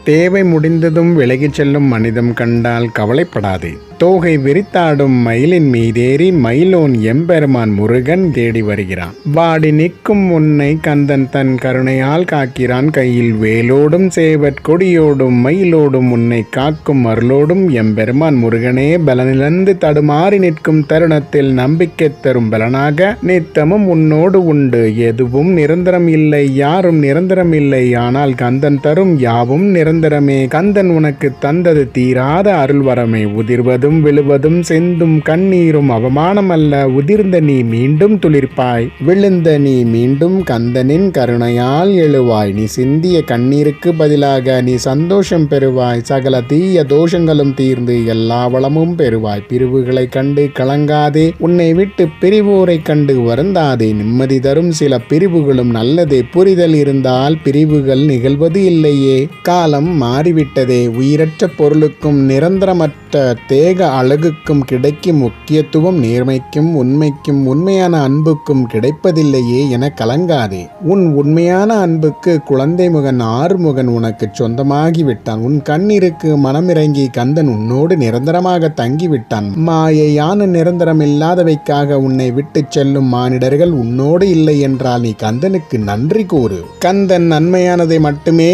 தேவை முடிந்ததும் விலகிச் செல்லும் மனிதம் கண்டால் கவலைப்படாதே. தோகை விரித்தாடும் மயிலின் மீதேறி மயிலோன் எம்பெருமான் முருகன் தேடி வருகிறான். வாடி நிற்கும் உன்னை கந்தன் தன் கருணையால் காக்கிறான். கையில் வேலோடும் சேவற் கொடியோடும் மயிலோடும் உன்னை காக்கும் அருளோடும் எம்பெருமான் முருகனே பலனிழந்து தடுமாறி நிற்கும் தருணத்தில் நம்பிக்கை தரும் பலனாக நித்தமும் உன்னோடு உண்டு. எதுவும் நிரந்தரம் இல்லை, யாரும் நிரந்தரம் இல்லை. ஆனால் கந்தன் தரும் யாவும் நிரந்தரமே. கந்தன் உனக்கு தந்தது தீராத அருள்வரமே. உதிர்வது விழுவதும் செந்தும் கண்ணீரும் அவமானம் அல்ல. உதிர்ந்த நீ மீண்டும் துளிர்ப்பாய், விழுந்த நீ மீண்டும் கந்தனின் கருணையால் எழுவாய். நீ சிந்திய கண்ணீருக்கு பதிலாக நீ சந்தோஷம் பெறுவாய். சகல தீய தோஷங்களும் தீர்ந்து எல்லா வளமும் பெறுவாய். பிரிவுகளை கண்டு கலங்காதே, உன்னை விட்டு பிரிவோரை கண்டு வருந்தாதே. நிம்மதி தரும் சில பிரிவுகளும் நல்லதே. புரிதல் இருந்தால் பிரிவுகள் நிகழ்வது இல்லையே. காலம் மாறிவிட்டதே. உயிரற்ற பொருளுக்கும் நிரந்தரமற்ற தேக அழகுக்கும் கிடைக்கும் முக்கியத்துவம் நேர்மைக்கும் உண்மைக்கும் உண்மையான அன்புக்கும் கிடைப்பதில்லையே என கலங்காதே. உன் உண்மையான அன்புக்கு குழந்தை முகன் ஆறுமுகன் உனக்கு சொந்தமாகிவிட்டான். உன் கண்ணீருக்கு மனமிறங்கி கந்தன் உன்னோடு நிரந்தரமாக தங்கிவிட்டான். மாயையான நிரந்தரம் இல்லாதவைக்காக உன்னை விட்டு செல்லும் மானிடர்கள் உன்னோடு இல்லை என்றால் நீ கந்தனுக்கு நன்றி கூறு. கந்தன் நன்மையானதை மட்டுமே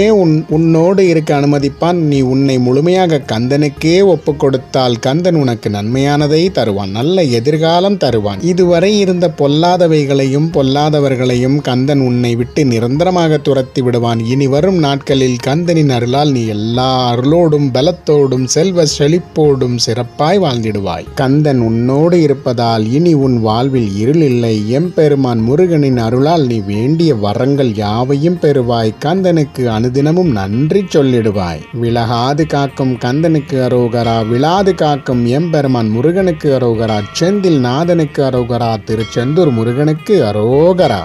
உன்னோடு இருக்க அனுமதிப்பான். நீ உன்னை முழுமையாக கந்தனுக்கே ஒப்பு கொடுத்தால் கந்தன் உனக்கு நன்மையானதை தருவான், நல்ல எதிர்காலம் தருவான். இதுவரை இருந்த பொல்லாதவைகளையும் பொல்லாதவர்களையும் கந்தன் உன்னை விட்டு நிரந்தரமாக துரத்தி விடுவான். இனி வரும் நாட்களில் கந்தனின் அருளால் நீ எல்லா அருளோடும் பலத்தோடும் செல்வ செழிப்போடும் சிறப்பாய் வாழ்ந்திடுவாய். கந்தன் உன்னோடு இருப்பதால் இனி உன் வாழ்வில் இருள் இல்லை. எம்பெருமான் முருகனின் அருளால் நீ வேண்டிய வரங்கள் யாவையும் பெறுவாய். கந்தனுக்கு அனுதினமும் நன்றி சொல்லிடுவாய். விலகாது காக்கும் கந்தனுக்கு அரோகரா, விழாது காக்கும் எம்பெருமான் முருகனுக்கு அரோகரா, செந்தில் நாதனுக்கு அரோகரா, திருச்செந்தூர் முருகனுக்கு அரோகரா.